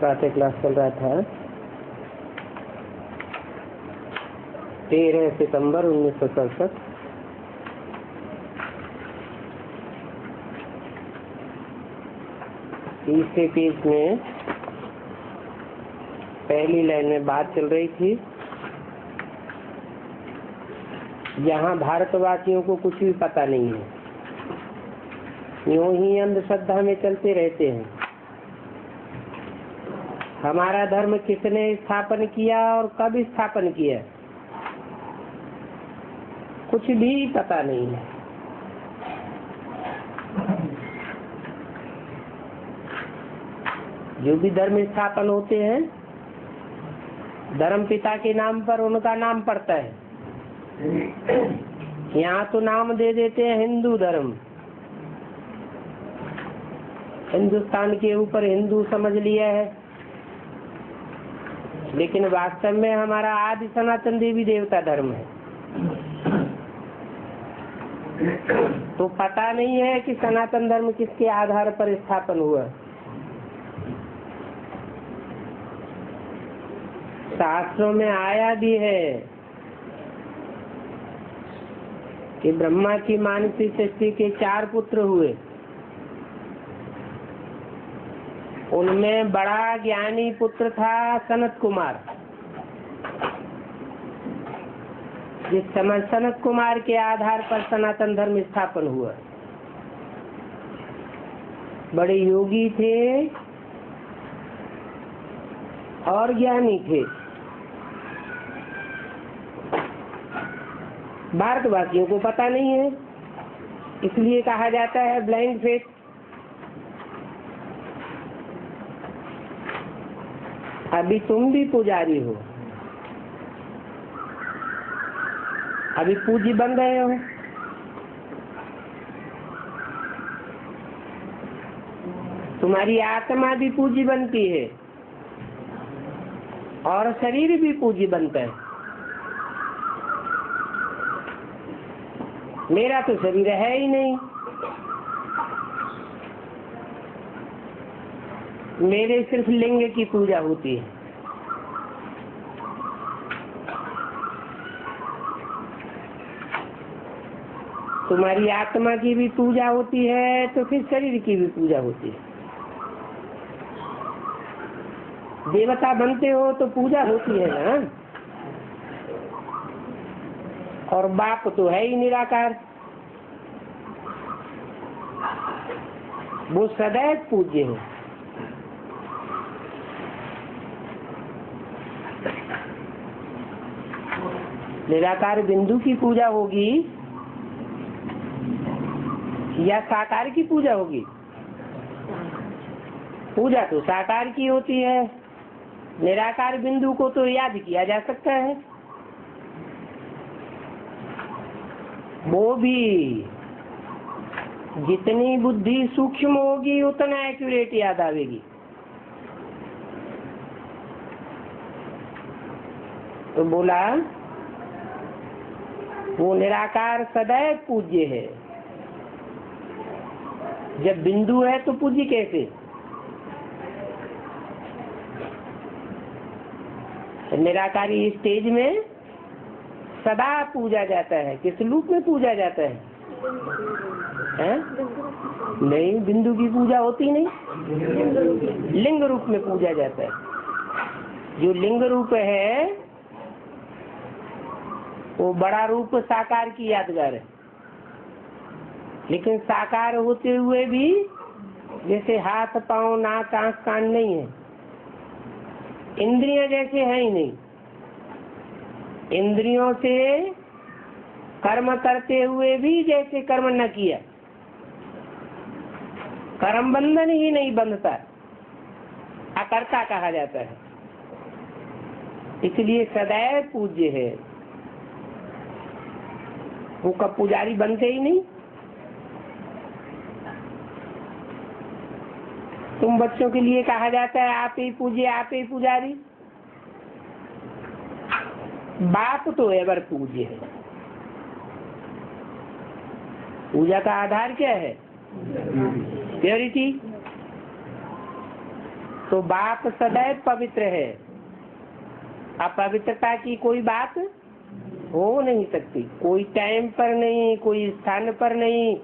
प्रातः क्लास चल रहा था 13 सितंबर 1967। तीसरे पेज में पहली लाइन में बात चल रही थी, यहाँ भारतवासियों को कुछ भी पता नहीं है, यूं ही अंधश्रद्धा में चलते रहते हैं। हमारा धर्म किसने स्थापन किया और कब स्थापन किया, कुछ भी पता नहीं है। जो भी धर्म स्थापन होते हैं, धर्म पिता के नाम पर उनका नाम पड़ता है। यहाँ तो नाम दे देते हैं हिंदू धर्म, हिंदुस्तान के ऊपर हिंदू समझ लिया है, लेकिन वास्तव में हमारा आदि सनातन देवी देवता धर्म है। तो पता नहीं है कि सनातन धर्म किसके आधार पर स्थापन हुआ। शास्त्रों में आया भी है कि ब्रह्मा की मानसी सृष्टि के 4 पुत्र हुए, उनमें बड़ा ज्ञानी पुत्र था सनत कुमार। जिस समय सनत कुमार के आधार पर सनातन धर्म स्थापन हुआ। बड़े योगी थे और ज्ञानी थे। भारतवासियों को पता नहीं है, इसलिए कहा जाता है ब्लाइंड फेथ। अभी तुम भी पुजारी हो, अभी पूजी बन रहे हो। तुम्हारी आत्मा भी पूजी बनती है और शरीर भी पूजी बनता है। मेरा तो शरीर है ही नहीं, मेरे सिर्फ लिंग की पूजा होती है। तुम्हारी आत्मा की भी पूजा होती है तो फिर शरीर की भी पूजा होती है। देवता बनते हो तो पूजा होती है ना। और बाप तो है ही निराकार, वो सदैव पूज्य है। निराकार बिंदु की पूजा होगी या साकार की पूजा होगी? पूजा तो साकार की होती है। निराकार बिंदु को तो याद किया जा सकता है, वो भी जितनी बुद्धि सूक्ष्म होगी उतना एक्यूरेट याद आवेगी। तो बोला वो निराकार सदैव पूज्य है। जब बिंदु है तो पूज्य कैसे? निराकारी स्टेज में सदा पूजा जाता है। किस रूप में पूजा जाता है? नहीं, बिंदु की पूजा होती नहीं, लिंग रूप में पूजा जाता है। जो लिंग रूप है वो बड़ा रूप साकार की यादगार है, लेकिन साकार होते हुए भी जैसे हाथ पांव नाक आंख कान नहीं है, इंद्रियां जैसे है ही नहीं। इंद्रियों से कर्म करते हुए भी जैसे कर्म न किया, कर्म बंधन ही नहीं बंधता, अकर्ता कहा जाता है। इसलिए सदैव पूज्य है। वो कब पुजारी बनते ही नहीं। तुम बच्चों के लिए कहा जाता है आप ही पूज्य, आप ही पुजारी। बाप तो एवर पूज्य है। पूजा का आधार क्या है? प्योरिटी। तो बाप सदैव पवित्र है, अपवित्रता की कोई बात हो नहीं सकती। कोई टाइम पर नहीं, कोई स्थान पर नहीं,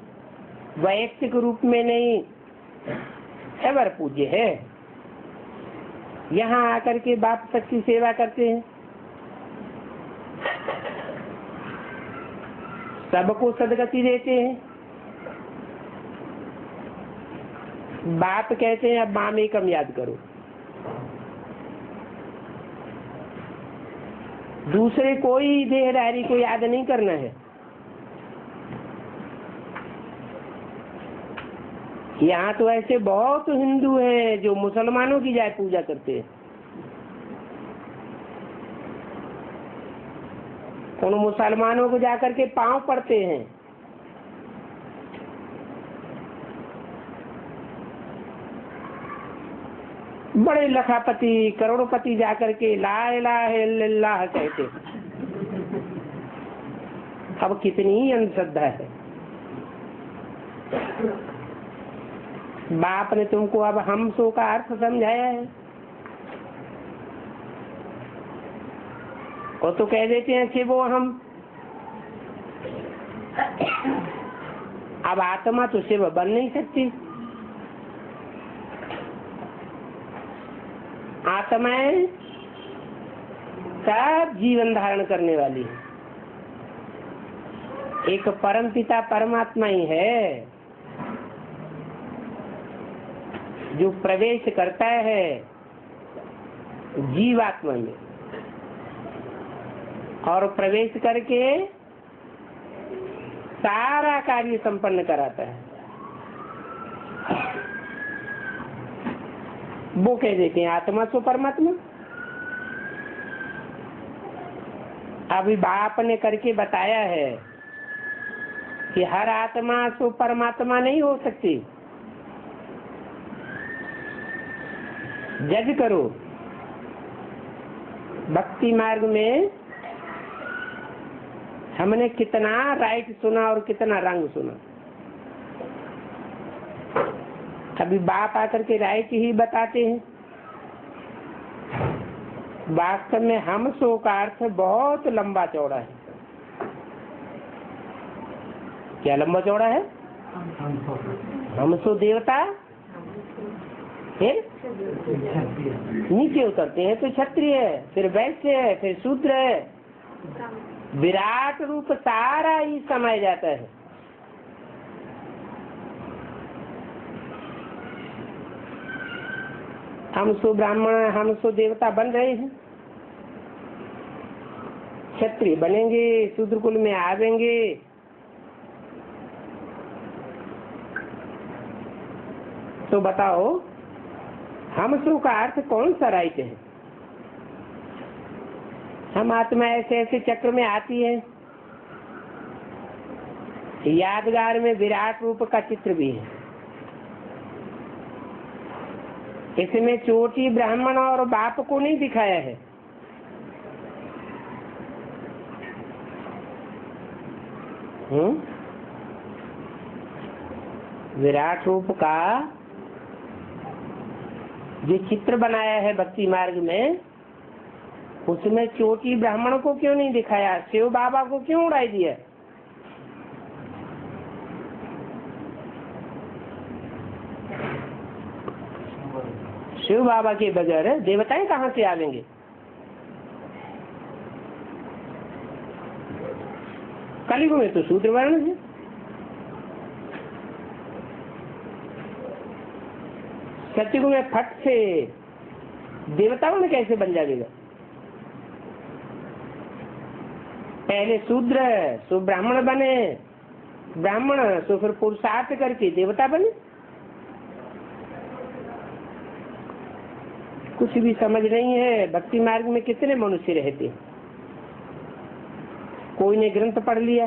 वैयक्तिक रूप में नहीं, एवर पूज्य है। यहाँ आकर के बाप सबकी सेवा करते हैं, सबको सदगति देते हैं। बाप कहते हैं अब माम एकम याद करो, दूसरे कोई देहधारी को याद नहीं करना है। यहाँ तो ऐसे बहुत हिंदू हैं जो मुसलमानों की जाए पूजा करते हैं। उन मुसलमानों को जाकर के पांव पड़ते हैं। बड़े लखापति करोड़पति जाकर के ला इलाहा इल्लल्लाह कहते। अब कितनी अंधश्रद्धा है। बाप ने तुमको अब हम सो का अर्थ समझाया है, और तो कह देते हैं कि वो हम। अब आत्मा तो शिव बन नहीं सकती। आत्माएं सब जीवन धारण करने वाली है। एक परम पिता परमात्मा ही है जो प्रवेश करता है जीवात्मा में, और प्रवेश करके सारा कार्य संपन्न कराता है। वो कह देते हैं आत्मा सो परमात्मा। अभी बाप ने करके बताया है कि हर आत्मा सो परमात्मा नहीं हो सकती। जज करो, भक्ति मार्ग में हमने कितना राइट सुना और कितना रंग सुना। अभी बाप आकर के राइट ही बताते हैं। वास्तव में हम सो का अर्थ बहुत लंबा चौड़ा है। क्या लंबा चौड़ा है? हम सो देवता, फिर नीचे उतरते हैं तो क्षत्रिय, फिर वैश्य है, फिर शूद्र है। विराट रूप सारा ही समाया जाता है। हम सो ब्राह्मण, हम सो देवता बन रहे हैं, क्षत्रिय बनेंगे, शूद्र कुल में आवेंगे। तो बताओ हम सो का अर्थ कौन सा राइट है? हम आत्मा ऐसे ऐसे चक्र में आती है। यादगार में विराट रूप का चित्र भी है। इसमें चोटी ब्राह्मण और बाप को नहीं दिखाया है। विराट रूप का जो चित्र बनाया है भक्ति मार्ग में, उसमें चोटी ब्राह्मण को क्यों नहीं दिखाया? शिव बाबा को क्यों उड़ाई दिया? शिव बाबा के बगैर देवताएं कहाँ से आवेंगे? कलयुग में तो शूद्र वर्ण है। सतयुग में फट से देवता वर्ण कैसे बन जाएगा? पहले शूद्र सो ब्राह्मण बने, ब्राह्मण सो फिर पुरुषार्थ करके देवता बने। कुछ भी समझ नहीं है। भक्ति मार्ग में कितने मनुष्य रहते हैं? कोई ने ग्रंथ पढ़ लिया,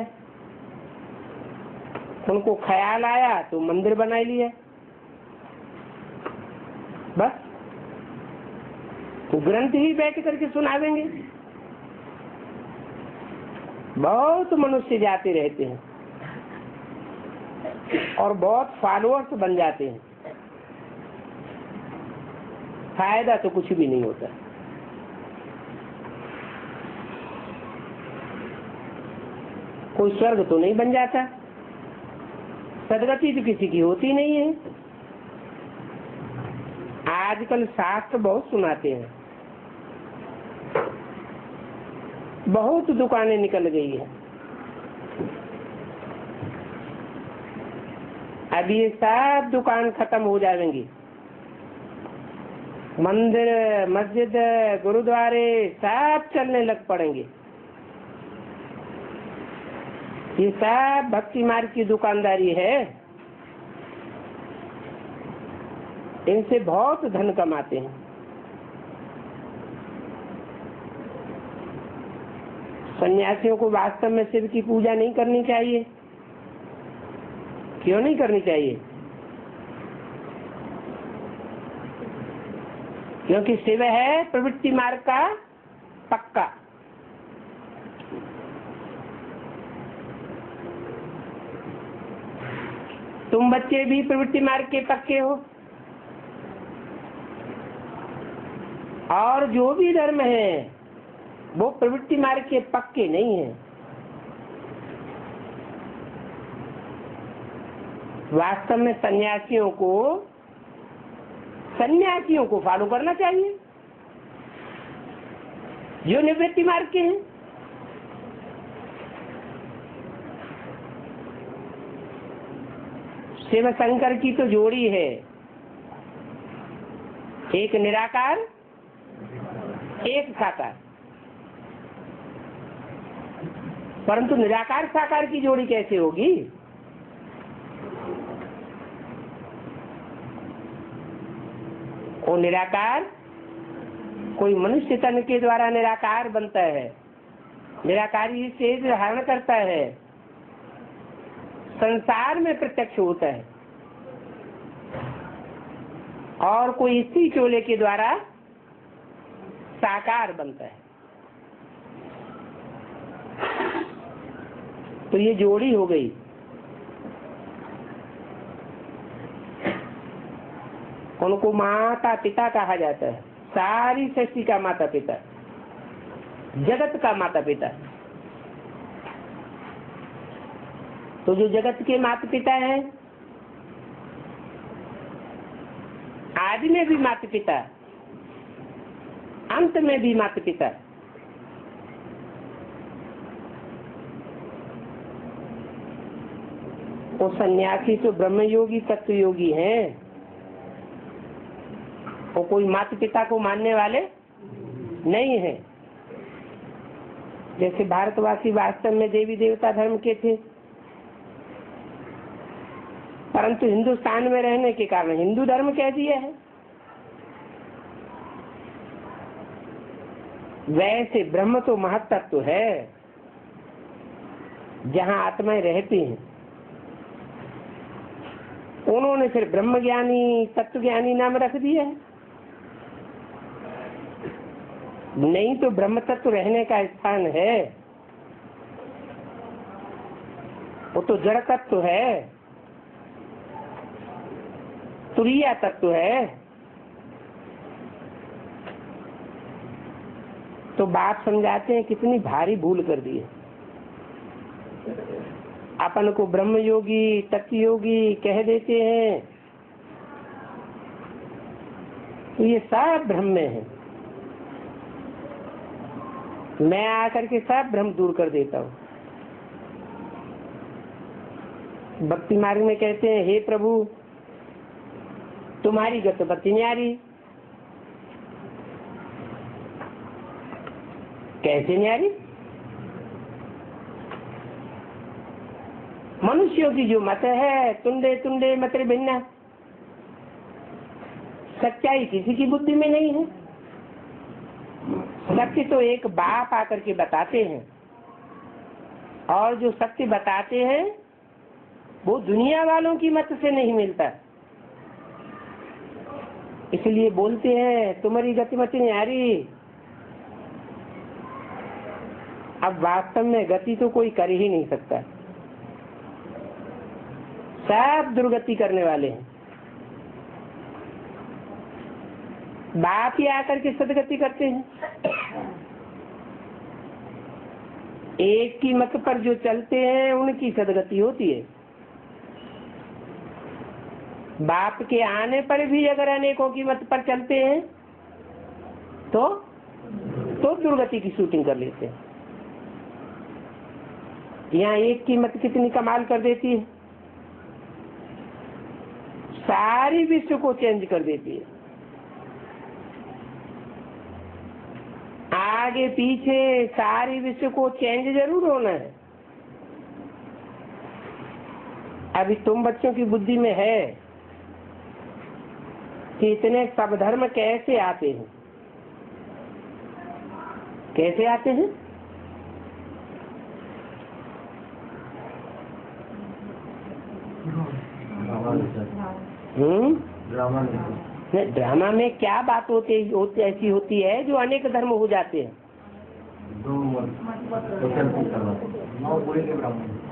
उनको ख्याल आया तो मंदिर बना लिया, बस तो ग्रंथ ही बैठ करके सुनावेंगे। बहुत मनुष्य जाते रहते हैं और बहुत फॉलोअर्स बन जाते हैं। फायदा तो कुछ भी नहीं होता। कोई स्वर्ग तो नहीं बन जाता, सदगति तो किसी की होती नहीं है। आजकल शास्त्र बहुत सुनाते हैं, बहुत दुकानें निकल गई है। अब ये सब दुकान खत्म हो जाएंगी, मंदिर, मस्जिद, गुरुद्वारे सब चलने लग पड़ेंगे। ये सब भक्ति मार्ग की दुकानदारी है, इनसे बहुत धन कमाते हैं। सन्यासियों को वास्तव में शिव की पूजा नहीं करनी चाहिए। क्यों नहीं करनी चाहिए? क्योंकि शिव है प्रवृत्ति मार्ग का पक्का। तुम बच्चे भी प्रवृत्ति मार्ग के पक्के हो, और जो भी धर्म है वो प्रवृत्ति मार्ग के पक्के नहीं है। वास्तव में सन्यासियों को फॉलो करना चाहिए जो निवृत्ति मार्ग के हैं। शिव शंकर की तो जोड़ी है, एक निराकार एक साकार। परंतु निराकार साकार की जोड़ी कैसे होगी? वो निराकार कोई मनुष्य तन के द्वारा निराकार बनता है, निराकारी से धारण करता है, संसार में प्रत्यक्ष होता है, और कोई स्त्री चोले के द्वारा साकार बनता है। तो ये जोड़ी हो गई। उनको माता पिता कहा जाता है, सारी सृष्टि का माता पिता, जगत का माता पिता। तो जो जगत के माता पिता हैं, आदि में भी माता पिता, अंत में भी माता पिता। वो सन्यासी तो ब्रह्मयोगी तत्व योगी हैं, वो कोई माता पिता को मानने वाले नहीं है। जैसे भारतवासी वास्तव में देवी देवता धर्म के थे, परंतु हिंदुस्तान में रहने के कारण हिंदू धर्म कह दिया है। वैसे ब्रह्म तो महत्तत्व है, जहाँ आत्माएं रहती हैं। उन्होंने फिर ब्रह्म ज्ञानी तत्व ज्ञानी नाम रख दिया है। नहीं तो ब्रह्म तत्व रहने का स्थान है, वो तो जड़ तत्व है, तुरीय तत्व है। तो बाप समझाते हैं कितनी भारी भूल कर दी है। अपन को ब्रह्म योगी तत्व योगी कह देते हैं, तो ये सब भ्रम में है। मैं आकर के सब भ्रम दूर कर देता हूँ। भक्ति मार्ग में कहते हैं, हे प्रभु तुम्हारी गति न्यारी। कैसे न्यारी? मनुष्यों की जो मत है, तुंडे तुंडे मत भिन्न, सच्चाई किसी की बुद्धि में नहीं है। सत्य तो एक बाप आकर के बताते हैं, और जो सत्य बताते हैं वो दुनिया वालों की मत से नहीं मिलता। इसलिए बोलते हैं तुम्हारी गतिमति न्यारी। अब वास्तव में गति तो कोई कर ही नहीं सकता, सब दुर्गति करने वाले हैं। बाप ही आकर के सदगति करते हैं। एक की मत पर जो चलते हैं उनकी सदगति होती है। बाप के आने पर भी अगर अनेकों की मत पर चलते हैं तो दुर्गति की शूटिंग कर लेते हैं। यहाँ एक की मत कितनी कमाल कर देती है, सारी विश्व को चेंज कर देती है। आगे पीछे सारी विश्व को चेंज जरूर होना है। अभी तुम बच्चों की बुद्धि में है कि इतने सब धर्म कैसे आते हैं, कैसे आते हैं? ड्रामा में क्या बात ऐसी होती है जो अनेक धर्म हो जाते हैं?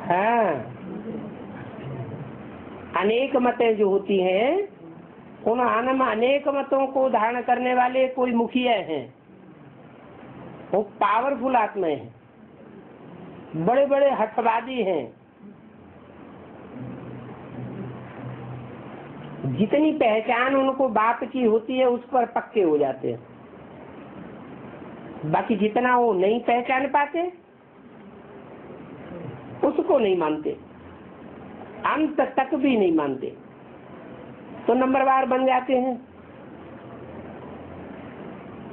हाँ, अनेक मतें जो होती हैं उन अनेक मतों को धारण करने वाले कोई मुखिया हैं, वो पावरफुल आत्माएं हैं, बड़े बड़े हठवादी हैं। जितनी पहचान उनको बाप की होती है उस पर पक्के हो जाते हैं। बाकी जितना वो नहीं पहचान पाते उसको नहीं मानते, अंत तक भी नहीं मानते, तो नंबरवार बन जाते हैं।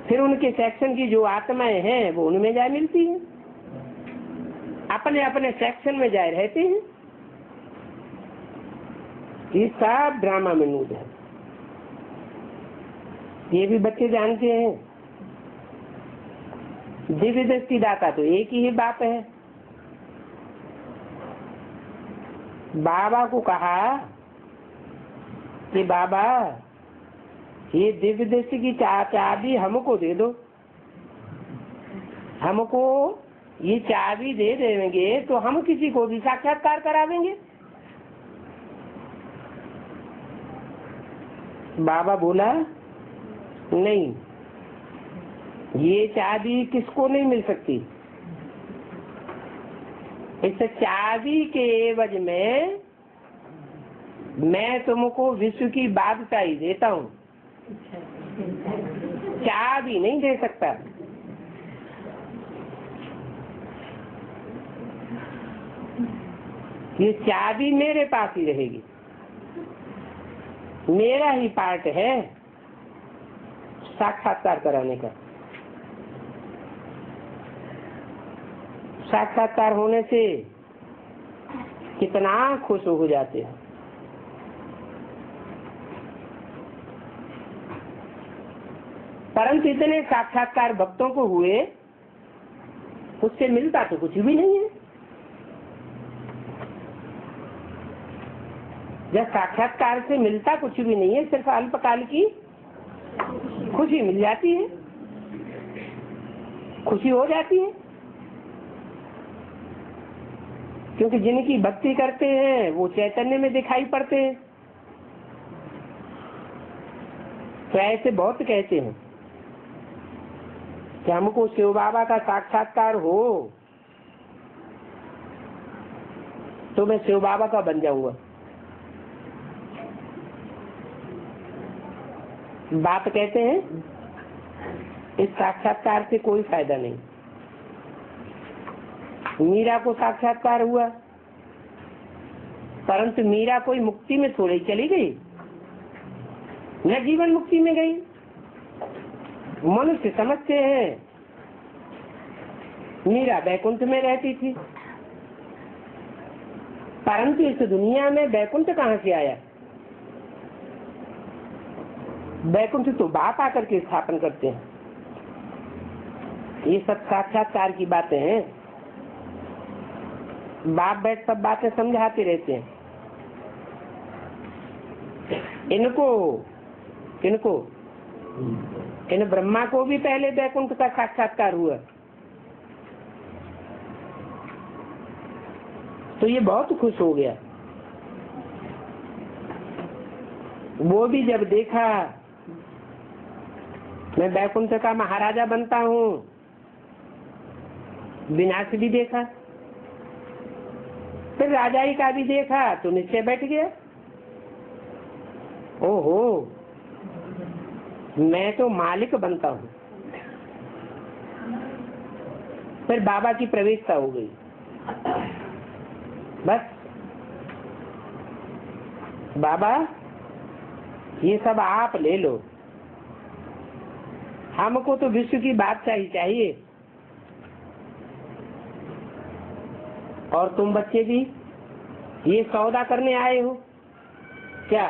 फिर उनके सेक्शन की जो आत्माएं हैं वो उनमें जाए मिलती हैं, अपने अपने सेक्शन में जाए रहते हैं। ये सब ड्रामा में नूद है, ये भी बच्चे जानते हैं। दिव्य दृष्टि दाता तो एक ही बाप है। बाबा को कहा कि बाबा ये दिव्य दृष्टि की चाबी हमको दे दो, हमको ये चाबी दे देंगे तो हम किसी को भी साक्षात्कार करावेंगे। बाबा बोला नहीं, ये चाबी किसको नहीं मिल सकती। इस चाबी के एवज में मैं तुमको विश्व की बादशाही देता हूँ, चाबी नहीं दे सकता। ये चाबी मेरे पास ही रहेगी, मेरा ही पार्ट है साक्षात्कार कराने का। साक्षात्कार होने से कितना खुश हो जाते हैं। परंतु इतने साक्षात्कार भक्तों को हुए, उससे मिलता तो कुछ भी नहीं है। जब साक्षात्कार से मिलता कुछ भी नहीं है, सिर्फ अल्पकाल की खुशी मिल जाती है, खुशी हो जाती है। क्योंकि जिनकी भक्ति करते हैं वो चैतन्य में दिखाई पड़ते हैं। तो ऐसे बहुत कहते हैं कि हमको शिव बाबा का साक्षात्कार हो तो मैं शिव बाबा का बन जाऊंगा। बाप कहते हैं इस साक्षात्कार से कोई फायदा नहीं। मीरा को साक्षात्कार हुआ, परंतु मीरा कोई मुक्ति में थोड़ी चली गई, न जीवन मुक्ति में गई। मनुष्य समझते हैं मीरा बैकुंठ में रहती थी, परंतु इस दुनिया में बैकुंठ कहाँ से आया? बैकुंठ तो बाप आकर के स्थापन करते हैं। ये सब साक्षात्कार की बातें हैं। बाप बैठ सब बातें समझाते रहते हैं। इनको इन ब्रह्मा को भी पहले बैकुंठ का साक्षात्कार हुआ, तो ये बहुत खुश हो गया। वो भी जब देखा मैं बैकुंठ का महाराजा बनता हूँ, विनाश भी देखा, फिर राजाई का भी देखा, तो निश्चय बैठ गया, ओहो मैं तो मालिक बनता हूँ। फिर बाबा की प्रवेशता हो गई, बस बाबा ये सब आप ले लो, हमको तो विश्व की बादशाही चाहिए, और तुम बच्चे भी ये सौदा करने आए हो क्या?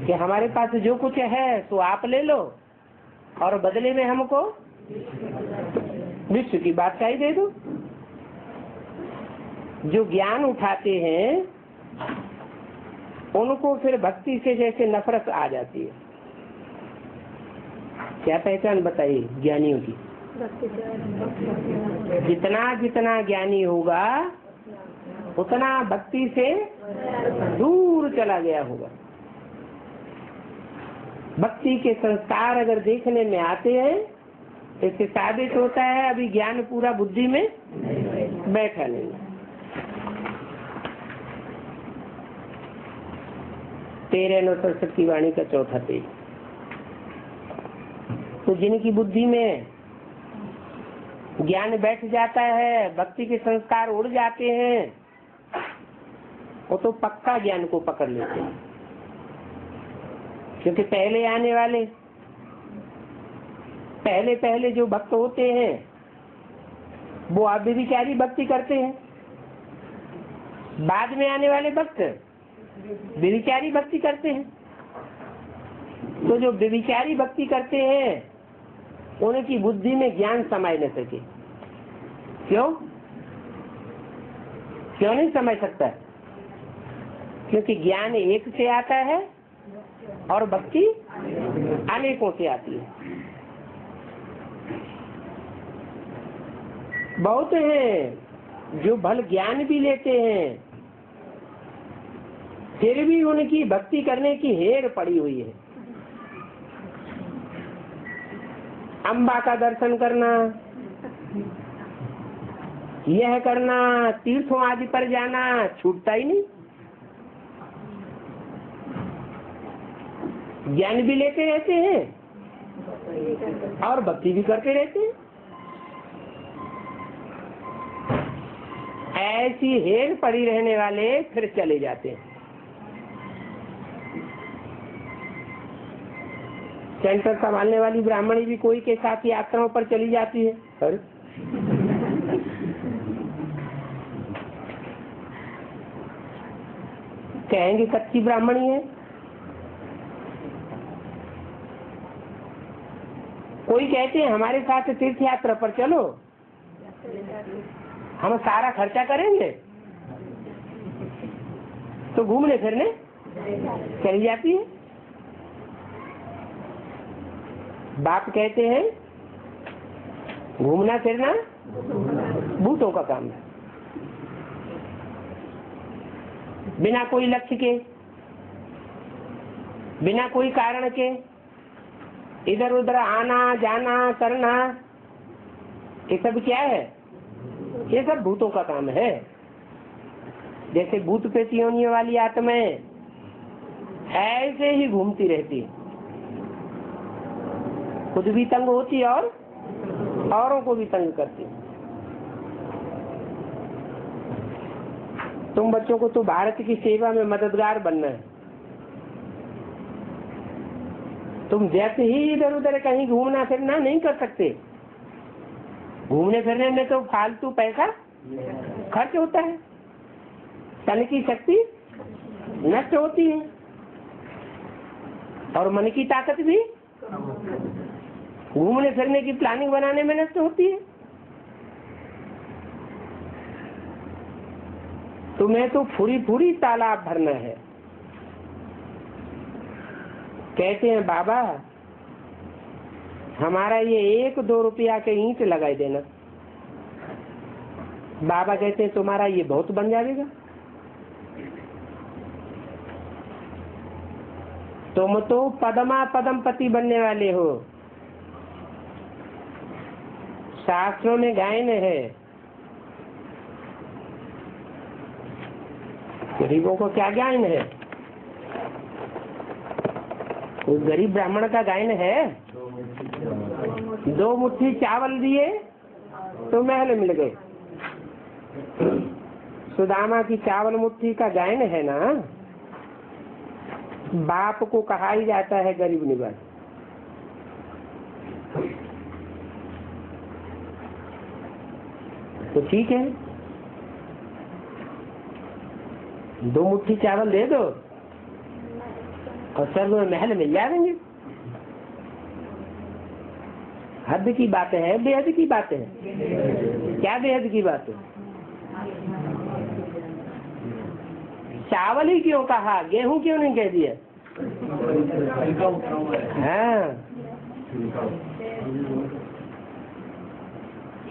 कि हमारे पास जो कुछ है तो आप ले लो और बदले में हमको विश्व की बादशाही दे दो। जो ज्ञान उठाते हैं उनको फिर भक्ति से जैसे नफरत आ जाती है। क्या पहचान बताइए ज्ञानियों की? जितना जितना ज्ञानी होगा उतना भक्ति से दूर चला गया होगा। भक्ति के संस्कार अगर देखने में आते हैं तो इससे साबित होता है अभी ज्ञान पूरा बुद्धि में बैठा नहीं। 13 सरस्वती की वाणी का चौथा पेज। तो जिनकी बुद्धि में ज्ञान बैठ जाता है, भक्ति के संस्कार उड़ जाते हैं, वो तो पक्का ज्ञान को पकड़ लेते हैं। क्योंकि पहले जो भक्त होते हैं वो अव्यभिचारी भक्ति करते हैं, बाद में आने वाले भक्त व्यभिचारी भक्ति करते हैं। तो जो व्यभिचारी भक्ति करते हैं उनकी बुद्धि में ज्ञान समाये न सके। क्यों नहीं समझ सकता? क्योंकि ज्ञान एक से आता है और भक्ति अनेकों से आती है। बहुत हैं जो भल ज्ञान भी लेते हैं फिर भी उनकी भक्ति करने की हेर पड़ी हुई है। अम्बा का दर्शन करना, यह करना, तीर्थों आदि पर जाना छूटता ही नहीं। ज्ञान भी लेते रहते हैं और भक्ति भी करते रहते हैं। ऐसी हेर पड़ी रहने वाले फिर चले जाते हैं। सेंटर संभालने वाली ब्राह्मणी भी कोई के साथ यात्राओं पर चली जाती है। कहेंगे कच्ची ब्राह्मणी है। कोई कहते हैं हमारे साथ तीर्थ यात्रा पर चलो, हम सारा खर्चा करेंगे, तो घूमने फिरने चली जाती है। बाप कहते हैं घूमना फिरना भूतों का काम है। बिना कोई लक्ष्य के, बिना कोई कारण के इधर उधर आना जाना करना, ये सब क्या है? ये सब भूतों का काम है। जैसे भूत प्रेत योनियों वाली आत्माएं ऐसे ही घूमती रहती है, खुद भी तंग होती और औरों को भी तंग करती। तुम बच्चों को तो भारत की सेवा में मददगार बनना है। तुम जैसे ही इधर उधर कहीं घूमना फिरना नहीं कर सकते। घूमने फिरने में तो फालतू पैसा खर्च होता है, तन की शक्ति नष्ट होती है और मन की ताकत भी घूमने फिरने की प्लानिंग बनाने में नष्ट होती है। तुम्हें तो फुरी तालाब भरना है। कहते हैं बाबा हमारा ये 1-2 रुपया के ईंट लगाई देना। बाबा कहते हैं तुम्हारा ये बहुत बन जाएगा। तुम तो पदमा पदमपति बनने वाले हो। शास्त्रों में गायन है, गरीबों को क्या गायन है? कोई गरीब ब्राह्मण का गायन है? 2 मुट्ठी चावल दिए तो महल मिल गए। सुदामा की चावल मुट्ठी का गायन है ना। बाप को कहा ही जाता है गरीब निवास। तो ठीक है, 2 मुट्ठी चावल दे दो और स्वर्ग में महल मिल जाएंगे। हद की बात है, बेहद की बात है। क्या बेहद की बात है? चावल ही क्यों कहा, गेहूं क्यों नहीं कह दिया? हाँ,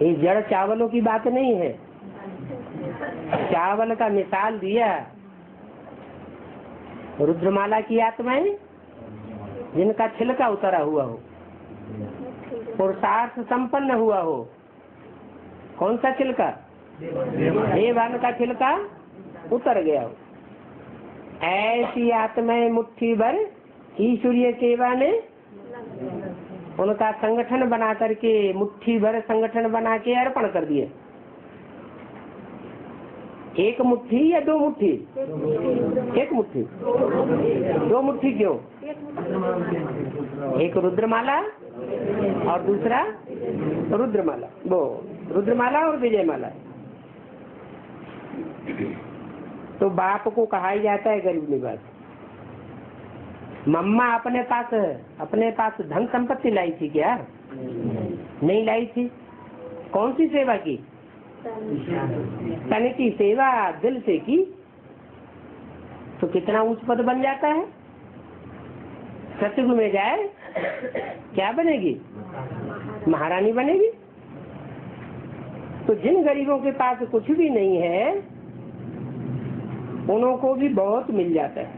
ये जड़ चावलों की बात नहीं है। चावल का मिसाल दिया। रुद्रमाला की आत्माएं जिनका छिलका उतरा हुआ हो, पुरुषार्थ संपन्न हुआ हो। कौन सा छिलका? देवान का छिलका उतर गया हो। ऐसी आत्माएं मुट्ठी भर ईश्वरीय सेवा में उनका संगठन बना करके, मुट्ठी भर संगठन बना के अर्पण कर दिए। 1 मुट्ठी या 2 मुट्ठी? 1 मुट्ठी। 2 मुट्ठी क्यों? एक रुद्रमाला और दूसरा रुद्रमाला, वो रुद्रमाला और विजयमाला। तो बाप को कहा ही जाता है गरीब निवास। मम्मा अपने पास धन संपत्ति लाई थी क्या? नहीं लाई थी। कौन सी सेवा की? तन की सेवा दिल से की तो कितना ऊंच पद बन जाता है। सतयुग में जाए क्या बनेगी? महारानी बनेगी। तो जिन गरीबों के पास कुछ भी नहीं है उनको भी बहुत मिल जाता है।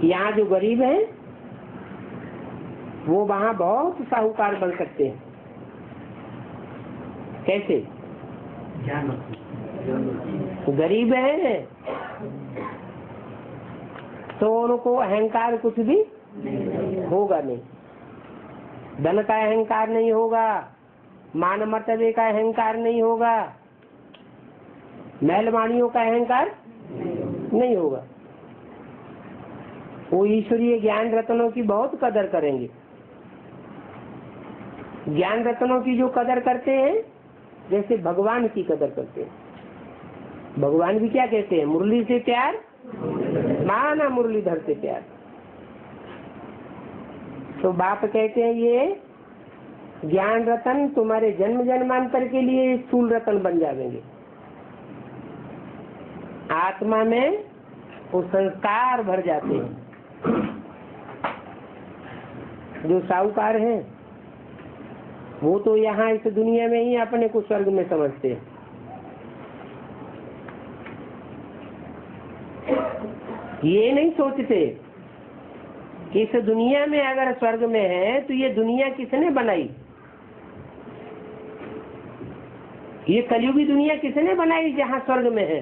यहाँ जो गरीब हैं वो वहाँ बहुत साहूकार बन सकते हैं। कैसे? गरीब हैं तो उनको अहंकार कुछ भी होगा नहीं। धन का अहंकार नहीं होगा, मान मर्तबे का अहंकार नहीं होगा, महलवाणियों का अहंकार नहीं होगा। वो ईश्वरीय ज्ञान रत्नों की बहुत कदर करेंगे। ज्ञान रत्नों की जो कदर करते हैं जैसे भगवान की कदर करते हैं। भगवान भी क्या कहते हैं? मुरली से प्यार माना मुरलीधर से प्यार। तो बाप कहते हैं ये ज्ञान रतन तुम्हारे जन्म जन्मांतर के लिए स्थूल रतन बन जाएंगे। आत्मा में वो संस्कार भर जाते हैं। जो साहूकार हैं वो तो यहाँ इस दुनिया में ही अपने को स्वर्ग में समझते हैं। ये नहीं सोचते कि इस दुनिया में अगर स्वर्ग में है तो ये दुनिया किसने बनाई? ये कलयुगी दुनिया किसने बनाई जहाँ स्वर्ग में है?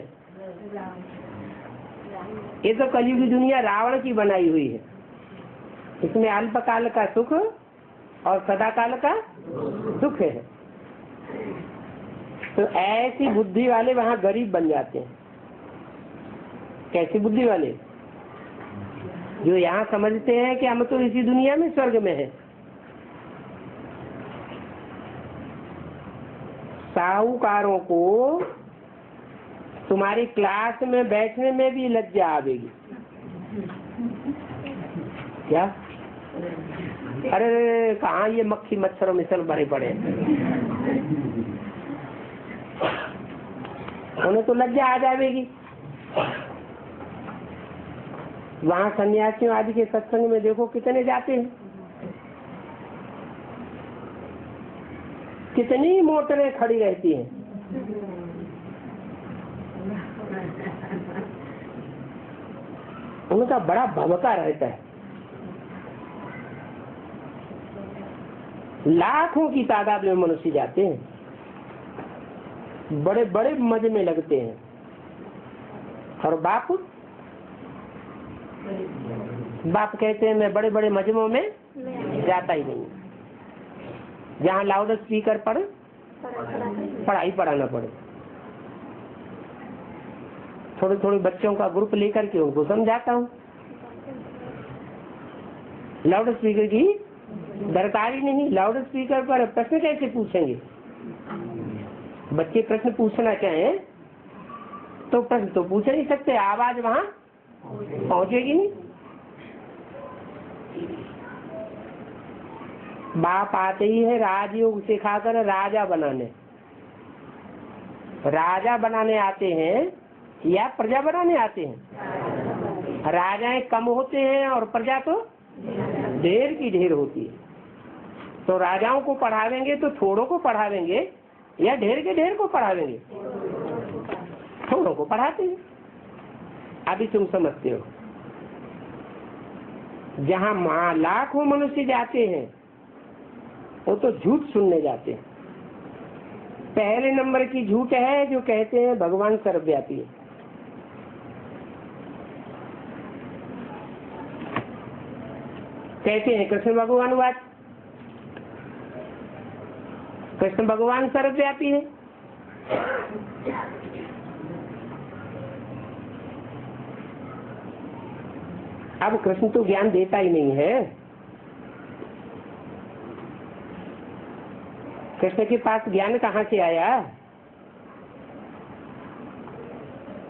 ये तो कलयुगी दुनिया रावण की बनाई हुई है। इसमें अल्पकाल का सुख और सदाकाल का सुख है। तो ऐसी बुद्धि वाले वहाँ गरीब बन जाते हैं। कैसी बुद्धि वाले? जो यहाँ समझते हैं कि हम तो इसी दुनिया में स्वर्ग में है। साहूकारों को तुम्हारी क्लास में बैठने में भी लज्जा आवेगी। क्या? अरे कहाँ ये मक्खी मच्छर और मिसल भरे पड़े। उन्हें तो लज्जा आ जाएगी। वहाँ सन्यासियों आदि के सत्संग में देखो कितने जाते हैं, कितनी मोटरें खड़ी रहती हैं। उनका बड़ा भवका रहता है। लाखों की तादाद में मनुष्य जाते हैं, बड़े बड़े मजे में लगते हैं, और बाप कहते हैं मैं बड़े बड़े मजमों में जाता ही नहीं, जहाँ लाउड स्पीकर पर पढ़ाई पढ़ाना पड़े। थोड़े थोड़े बच्चों का ग्रुप लेकर के उनको समझाता हूँ। लाउड स्पीकर की दरकार ही नहीं। लाउड स्पीकर पर प्रश्न कैसे पूछेंगे? बच्चे प्रश्न पूछना चाहें तो प्रश्न तो पूछ नहीं सकते, आवाज वहां पहुंचेगी नहीं। बाप आते ही है राजयोग सिखाकर राजा बनाने। राजा बनाने आते हैं या प्रजा बनाने आते हैं? राजाएं कम होते हैं और प्रजा तो ढेर की ढेर होती है। तो राजाओं को पढ़ावेंगे तो थोड़ों को पढ़ावेंगे या ढेर के ढेर को पढ़ावेंगे? थोड़ों को पढ़ाते हैं। अभी तुम समझते हो। जहाँ लाखों मनुष्य जाते हैं वो तो झूठ सुनने जाते हैं। पहले नंबर की झूठ है जो कहते हैं भगवान सर्वव्यापी है। कहते हैं कृष्ण भगवान कृष्ण भगवान सर्वव्यापी है। अब कृष्ण तो ज्ञान देता ही नहीं है। कृष्ण के पास ज्ञान कहाँ से आया?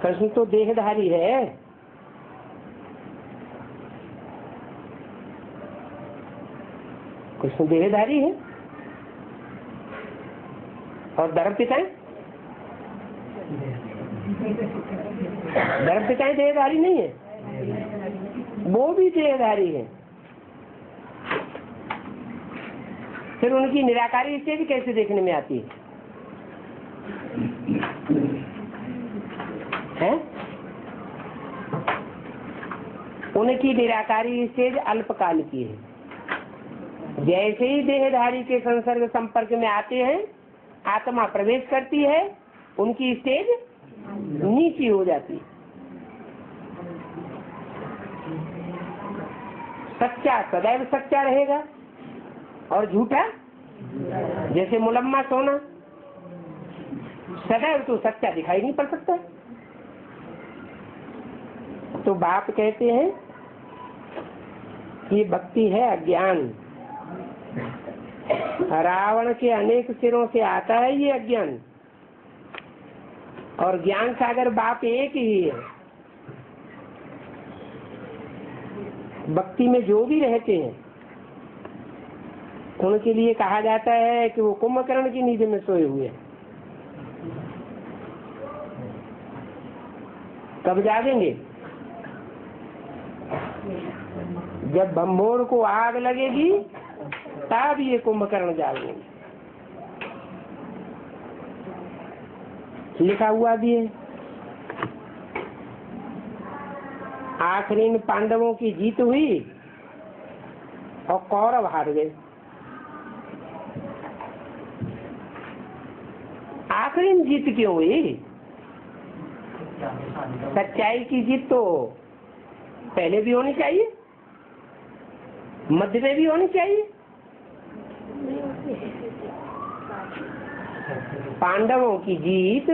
कृष्ण तो देहधारी है। कृष्ण देहधारी है और धर्म पिताएं देहधारी नहीं है, वो भी देहधारी है। फिर उनकी निराकारी स्टेज कैसे देखने में आती है? उनकी निराकारी स्टेज अल्पकाल की है। जैसे ही देहधारी के संसर्ग संपर्क में आते हैं, आत्मा प्रवेश करती है, उनकी स्टेज नीची हो जाती है। सच्चा सदैव सच्चा रहेगा और झूठा जैसे मुलम्मा सोना सदैव तो सच्चा दिखाई नहीं पड़ सकता। तो बाप कहते हैं कि भक्ति है अज्ञान। रावण के अनेक सिरों से आता है ये अज्ञान, और ज्ञान सागर बाप एक ही है। भक्ति में जो भी रहते हैं उनके लिए कहा जाता है कि वो कुंभकर्ण की नींद में सोए हुए हैं। कब जागेंगे? जब भंभोर को आग लगेगी तब ये कुंभकर्ण जागेंगे। लिखा हुआ भी है। आखिरी में पांडवों की जीत हुई और कौरव हार गए। आखिरी में जीत क्यों हुई? सच्चाई की जीत तो पहले भी होनी चाहिए, मध्य में भी होनी चाहिए। पांडवों की जीत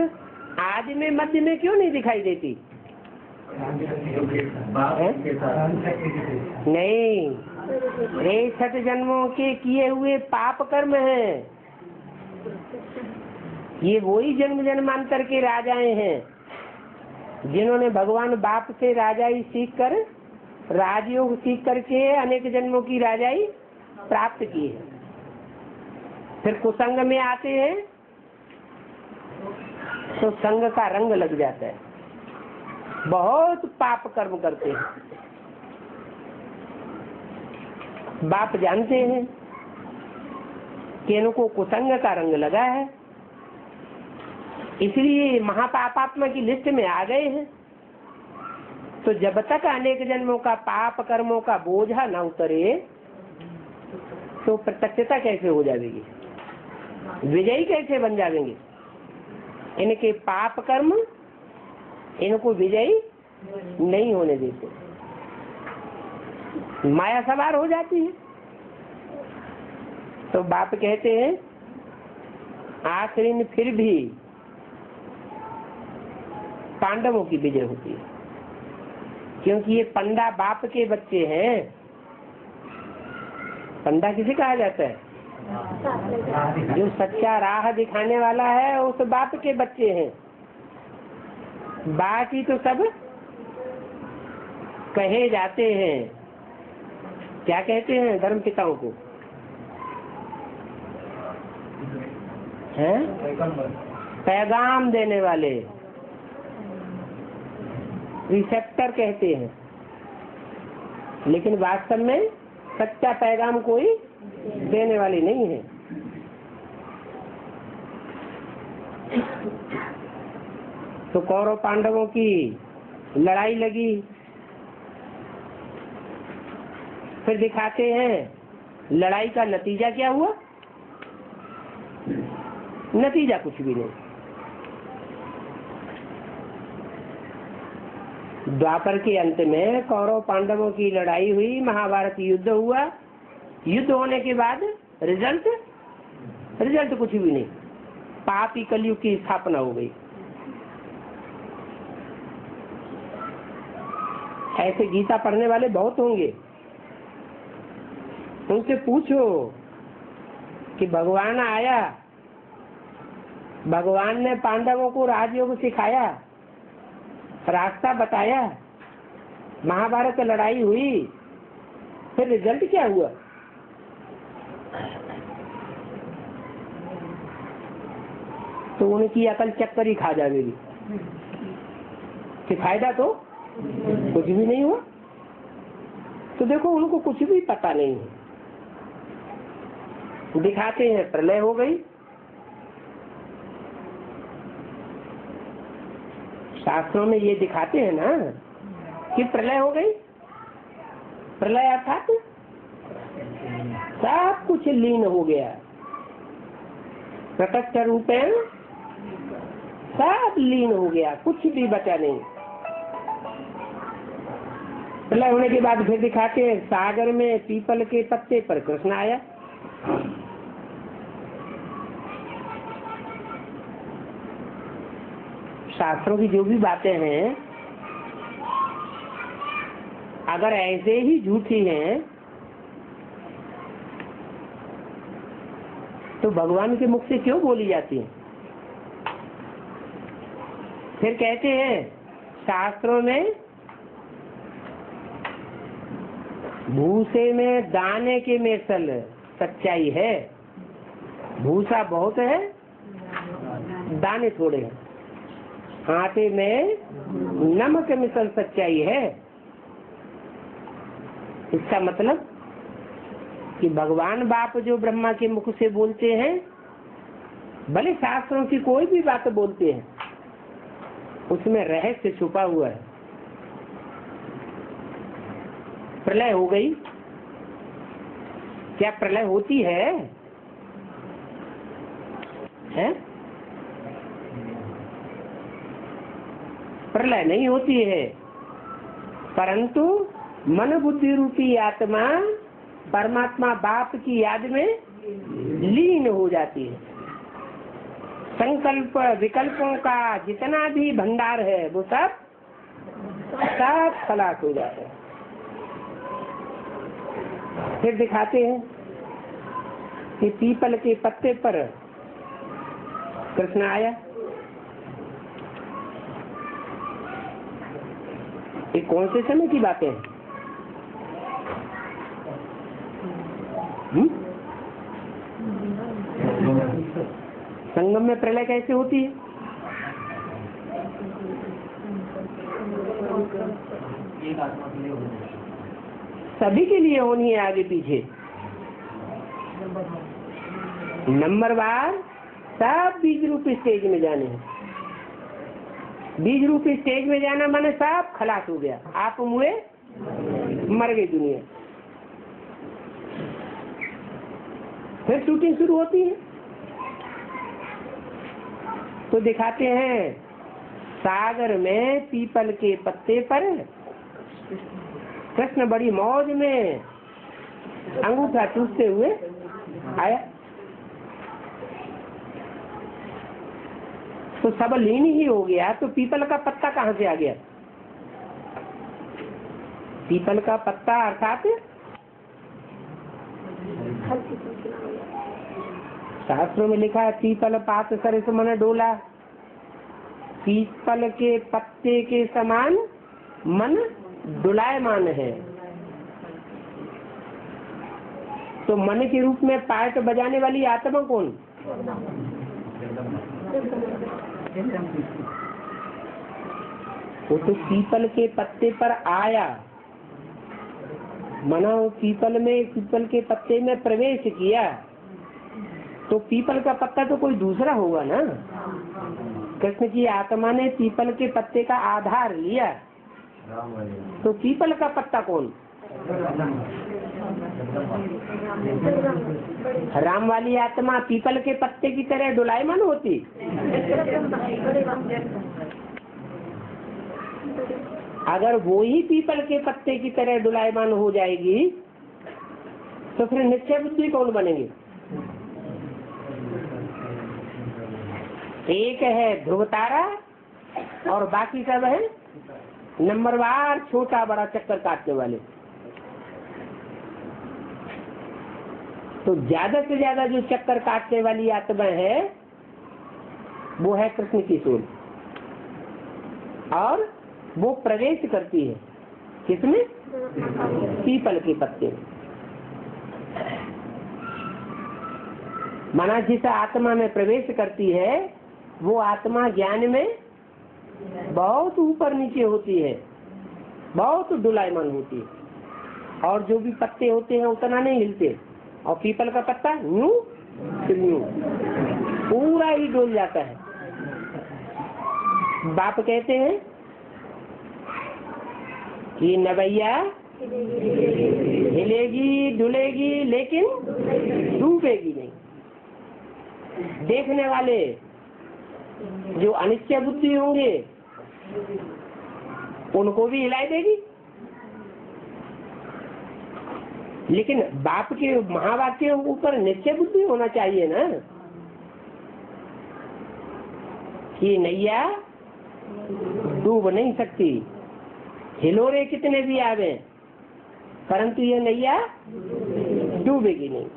आदि में मध्य में क्यों नहीं दिखाई देती? नहीं, 63 जन्मों के किए हुए पाप कर्म हैं। ये वही जन्म जन्मांतर के राजाएं हैं जिन्होंने भगवान बाप से राजाई सीख कर, राजयोग सीख करके अनेक जन्मों की राजाई प्राप्त की है। फिर कुसंग में आते हैं तो संग का रंग लग जाता है, बहुत पाप कर्म करते हैं। बाप जानते हैं कि इनको कुसंग का रंग लगा है, इसलिए महापापात्मा की लिस्ट में आ गए हैं। तो जब तक अनेक जन्मों का पाप कर्मों का बोझा न उतरे तो प्रत्यक्षता कैसे हो जाएगी, विजयी कैसे बन जाएंगे। इनके पाप कर्म इनको विजयी नहीं होने देते, माया सवार हो जाती है। तो बाप कहते हैं आखिरी में फिर भी पांडवों की विजय होती है, क्योंकि ये पंडा बाप के बच्चे हैं। पंडा किसे कहा जाता है, जो सच्चा राह दिखाने वाला है, उस बाप के बच्चे हैं। बाकी तो सब कहे जाते हैं, क्या कहते हैं धर्म पिताओं को, हैं पैगाम देने वाले, रिसेप्टर कहते हैं। लेकिन वास्तव में सच्चा पैगाम कोई देने वाली नहीं है। तो कौरव पांडवों की लड़ाई लगी, फिर दिखाते हैं लड़ाई का नतीजा क्या हुआ। नतीजा कुछ भी नहीं। द्वापर के अंत में कौरव पांडवों की लड़ाई हुई, महाभारत युद्ध हुआ। युद्ध होने के बाद रिजल्ट कुछ भी नहीं, पापी कलयुग की स्थापना हो गई। ऐसे गीता पढ़ने वाले बहुत होंगे, उनसे पूछो कि भगवान आया, भगवान ने पांडवों को राजयोग सिखाया, रास्ता बताया, महाभारत लड़ाई हुई, फिर रिजल्ट क्या हुआ। तो उनकी अकल चक्कर ही खा जाएगी कि फायदा तो कुछ भी नहीं हुआ। तो देखो उनको कुछ भी पता नहीं है। दिखाते हैं प्रलय हो गई, शास्त्रों में ये दिखाते हैं ना कि प्रलय हो गई। प्रलय अर्थात सब कुछ लीन हो गया, प्रकट रूपेण सब लीन हो गया, कुछ भी बचा नहीं। प्रलय होने के बाद फिर दिखाते हैं सागर में पीपल के पत्ते पर कृष्ण आया। शास्त्रों की जो भी बातें हैं अगर ऐसे ही झूठी हैं तो भगवान के मुख से क्यों बोली जाती है। फिर कहते हैं शास्त्रों में भूसे में दाने के मेसल सच्चाई है, भूसा बहुत है दाने थोड़े हैं, आटे में नमक मिसल सच्चाई है। इसका मतलब कि भगवान बाप जो ब्रह्मा के मुख से बोलते हैं, भले शास्त्रों की कोई भी बात बोलते हैं, उसमें रहस्य छुपा हुआ है। प्रलय हो गई, क्या प्रलय होती है? प्रलय नहीं होती है, परंतु मन बुद्धि रूपी आत्मा परमात्मा बाप की याद में लीन हो जाती है। संकल्प विकल्पों का जितना भी भंडार है वो सब खलास हो जाता है। फिर दिखाते हैं कि पीपल के पत्ते पर कृष्ण आया। ये कौन से समय की बातें हैं? संगम में प्रलय कैसे होती है? सभी के लिए होनी है, आगे पीछे नंबर बार सब बीज रूप स्टेज में जाने हैं। बीज रूपी स्टेज में जाना माने सब खलास हो गया, आप मुए मर गई दुनिया। फिर शूटिंग शुरू होती है। तो दिखाते हैं सागर में पीपल के पत्ते पर कृष्ण बड़ी मौज में अंगूठा चूसते हुए आया। तो सब लीन ही हो गया, तो पीपल का पत्ता कहाँ से आ गया? पीपल का पत्ता अर्थात शास्त्रों में लिखा है पीपल पात सरिस मन डोला, पीपल के पत्ते के समान मन डुलायमान है। तो मन के रूप में पार्ट बजाने वाली आत्मा कौन? वो तो पीपल के पत्ते पर आया, मना पीपल के पत्ते में प्रवेश किया, तो पीपल का पत्ता तो कोई दूसरा होगा ना। कृष्ण की आत्मा ने पीपल के पत्ते का आधार लिया, तो पीपल का पत्ता कौन? राम वाली आत्मा पीपल के पत्ते की तरह डुलायमान होती। अगर वो ही पीपल के पत्ते की तरह डुलायमान हो जाएगी तो फिर निश्चय बुद्धि कौन बनेंगे? एक है ध्रुव तारा और बाकी सब है नंबरवार छोटा बड़ा चक्कर काटने वाले। तो ज्यादा से ज्यादा जो चक्कर काटने वाली आत्मा है वो है कृष्ण की सोल, और वो प्रवेश करती है किसमें? पीपल के पत्ते में। माना जिस आत्मा में प्रवेश करती है वो आत्मा ज्ञान में बहुत ऊपर नीचे होती है, बहुत डुलायमान होती है, और जो भी पत्ते होते हैं उतना नहीं हिलते, और पीपल का पत्ता यूं यूं पूरा ही डोल जाता है। बाप कहते हैं कि नवैया हिलेगी डुलेगी लेकिन डूबेगी नहीं। देखने वाले जो अनिश्चय बुद्धि होंगे उनको भी हिलाई देगी, लेकिन बाप के महावाक्य के ऊपर निश्चय बुद्धि होना चाहिए ना कि नैया डूब नहीं सकती, हिलोरे कितने भी आवे परंतु ये नैया डूबेगी नहीं।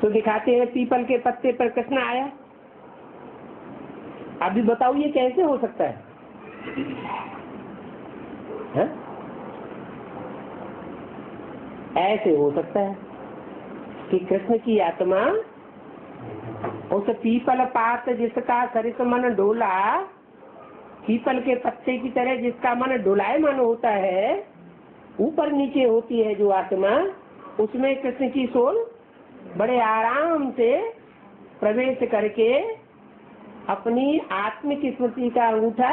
तो दिखाते हैं पीपल के पत्ते पर कृष्ण आया। अभी बताओ ये कैसे हो सकता है? ऐसे हो सकता है कि कृष्ण की आत्मा उस पीपल पात जिसका सरिस मन डोला, पीपल के पत्ते की तरह जिसका मन डोलायमान होता है, ऊपर नीचे होती है जो आत्मा, उसमें कृष्ण की सोल बड़े आराम से प्रवेश करके अपनी आत्मिक स्मृति का अंगूठा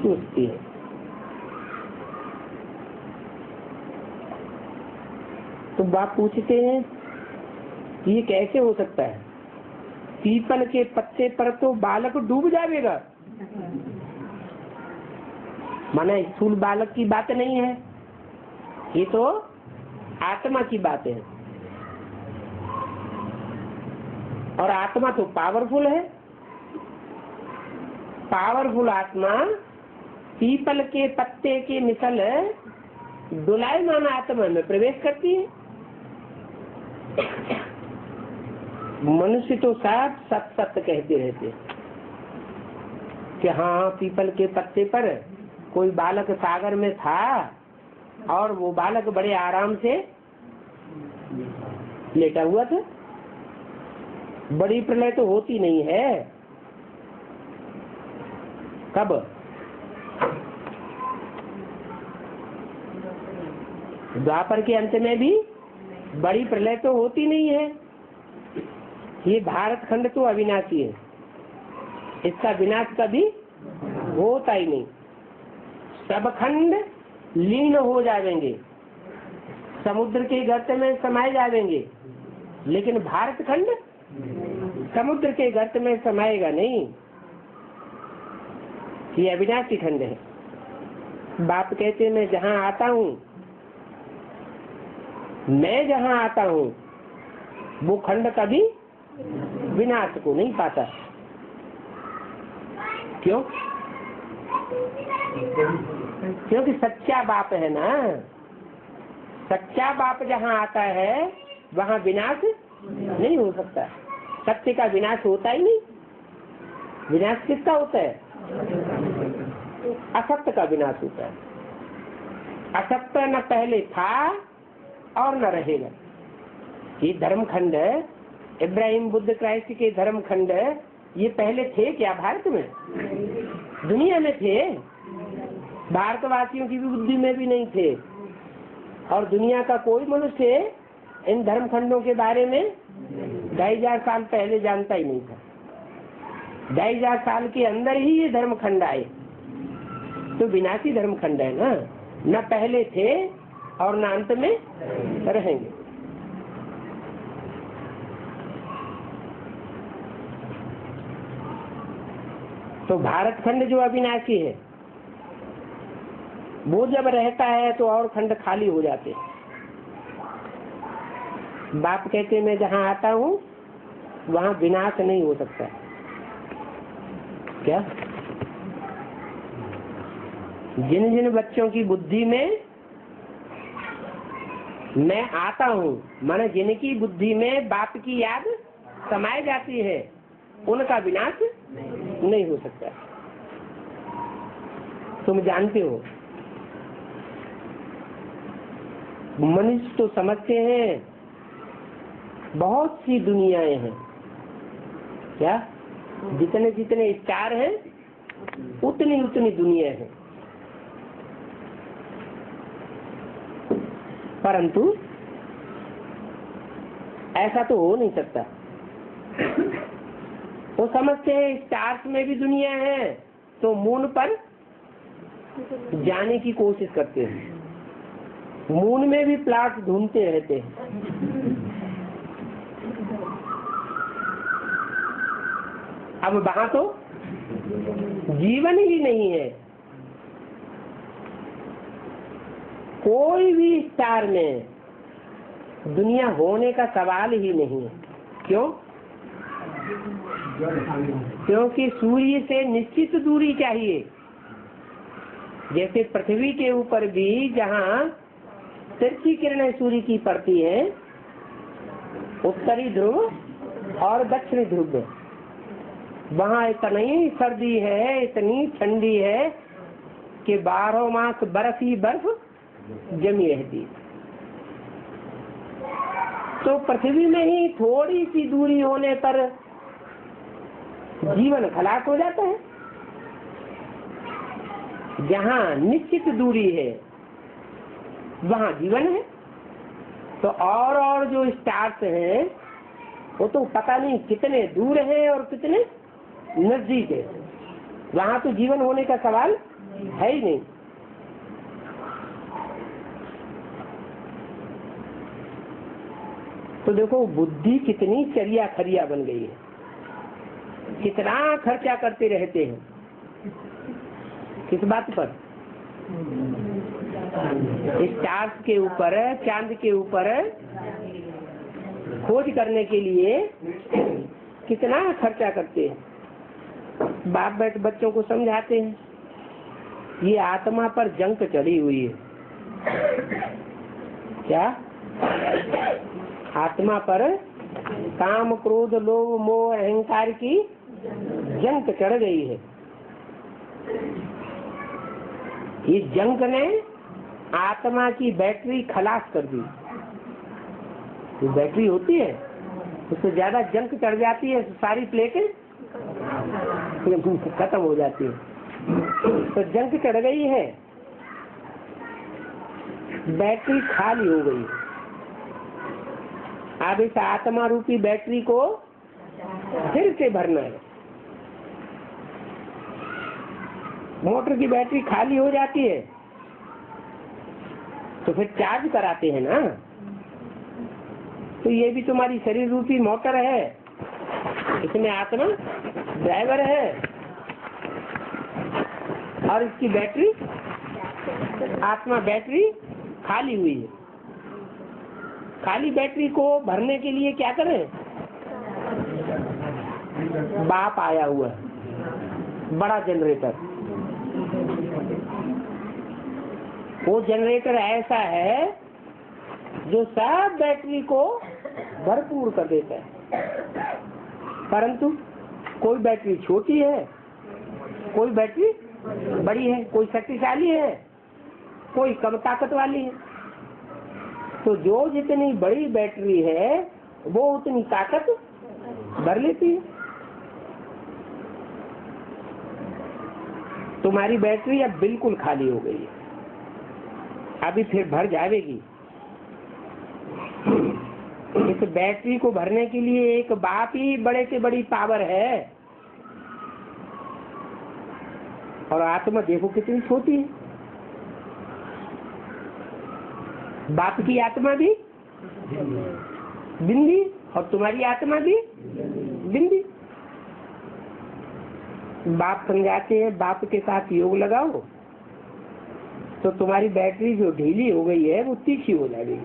चूसती है। तो बाप पूछते हैं कि ये कैसे हो सकता है? पीपल के पत्ते पर तो बालक डूब जाएगा। माने स्थूल बालक की बात नहीं है, ये तो आत्मा की बात है, और आत्मा तो पावरफुल है। पावरफुल आत्मा पीपल के पत्ते के मिसल डुलायमान आत्मा में प्रवेश करती है। मनुष्य तो सब सत सत्य कहते रहते कि हाँ पीपल के पत्ते पर कोई बालक सागर में था और वो बालक बड़े आराम से लेटा हुआ था। बड़ी प्रलय तो होती नहीं है। कब? द्वापर के अंत में भी बड़ी प्रलय तो होती नहीं है, ये भारत खंड तो अविनाशी है, इसका विनाश कभी होता ही नहीं। सब खंड लीन हो जाएंगे, समुद्र के गर्त में समाये जाएंगे, लेकिन भारत खंड समुद्र के गर्त में समाएगा नहीं। ये अविनाशी खंड है। बाप कहते मैं जहाँ आता हूँ, मैं जहाँ आता हूँ वो खंड कभी विनाश को नहीं पाता। क्यों? क्योंकि सच्चा बाप है ना। सच्चा बाप जहाँ आता है वहाँ विनाश नहीं हो सकता। सत्य का विनाश होता ही नहीं। विनाश किसका होता है? असत्य का विनाश होता है। असत्य न पहले था और न रहेगा। ये धर्म खंड, इब्राहिम बुद्ध क्राइस्ट के धर्म खंड, ये पहले थे क्या भारत में? दुनिया में थे। भारतवासियों की भी बुद्धि में भी नहीं थे। और दुनिया का कोई मनुष्य इन धर्म खंडों के बारे में 2500 साल पहले जानता ही नहीं था। 2500 साल के अंदर ही ये धर्म खंड आए। तो विनाशी धर्म खंड है ना, न पहले थे और न अंत में रहेंगे। तो भारत खंड जो अविनाशी है वो जब रहता है तो और खंड खाली हो जाते हैं। बाप कहते मैं जहाँ आता हूँ वहाँ विनाश नहीं हो सकता। क्या? जिन जिन बच्चों की बुद्धि में मैं आता हूँ, माने जिनकी बुद्धि में बाप की याद समाई जाती है, उनका विनाश नहीं हो सकता। तुम जानते हो, मनुष्य तो समझते हैं बहुत सी दुनियाएं हैं। क्या? जितने जितने स्टार हैं उतनी उतनी दुनिया है। परंतु ऐसा तो हो नहीं सकता। वो समझते हैं स्टार्स में भी दुनिया है, तो मून पर जाने की कोशिश करते हैं। मून में भी प्लाट ढूंढते रहते हैं। अब वहां तो जीवन ही नहीं है। कोई भी स्टार में दुनिया होने का सवाल ही नहीं है। क्यों? क्योंकि सूर्य से निश्चित दूरी चाहिए। जैसे पृथ्वी के ऊपर भी जहाँ तिरछी किरणें सूर्य की पड़ती है, उत्तरी ध्रुव और दक्षिणी ध्रुव, वहाँ इतनी सर्दी है, इतनी ठंडी है कि 12 मास बर्फ ही बर्फ जमी रहती है। तो पृथ्वी में ही थोड़ी सी दूरी होने पर जीवन खलास हो जाता है। जहाँ निश्चित दूरी है वहाँ जीवन है। तो और जो स्टार्स हैं वो तो पता नहीं कितने दूर हैं और कितने नजदीक है। वहाँ तो जीवन होने का सवाल है ही नहीं। तो देखो बुद्धि कितनी चरिया खरिया बन गई है, कितना खर्चा करते रहते हैं। किस बात पर? स्टार्स के ऊपर, चांद के ऊपर खोज करने के लिए कितना खर्चा करते हैं। बाप बैठ बच्चों को समझाते हैं ये आत्मा पर जंक चढ़ी हुई है। क्या? आत्मा पर काम क्रोध लोभ मोह अहंकार की जंक चढ़ गई है। ये जंक ने आत्मा की बैटरी खलास कर दी। जो बैटरी होती है उससे ज्यादा जंक चढ़ जाती है, सारी प्लेटें खत्म हो जाती है। तो जंक चढ़ गई है, बैटरी खाली हो गई। अब इस आत्मा रूपी बैटरी को फिर से भरना है। मोटर की बैटरी खाली हो जाती है तो फिर चार्ज कराते हैं ना। तो ये भी तुम्हारी शरीर रूपी मोटर है, इसमें आत्मा ड्राइवर है और इसकी बैटरी, आत्मा बैटरी खाली हुई है। खाली बैटरी को भरने के लिए क्या करें? बाप आया हुआ है, बड़ा जनरेटर। वो जनरेटर ऐसा है जो सब बैटरी को भरपूर कर देता है। परंतु कोई बैटरी छोटी है, कोई बैटरी बड़ी है, कोई शक्तिशाली है, कोई कम ताकत वाली है। तो जो जितनी बड़ी बैटरी है वो उतनी ताकत भर लेती है। तुम्हारी बैटरी अब बिल्कुल खाली हो गई है, अभी फिर भर जाएगी। इस बैटरी को भरने के लिए एक बाप ही बड़े से बड़ी पावर है, और आत्मा देखो कितनी छोटी है। बाप की आत्मा भी बिंदी और तुम्हारी आत्मा भी बिंदी। बाप समझाते हैं बाप के साथ योग लगाओ तो तुम्हारी बैटरी जो ढीली हो गई है वो तीखी हो जाएगी।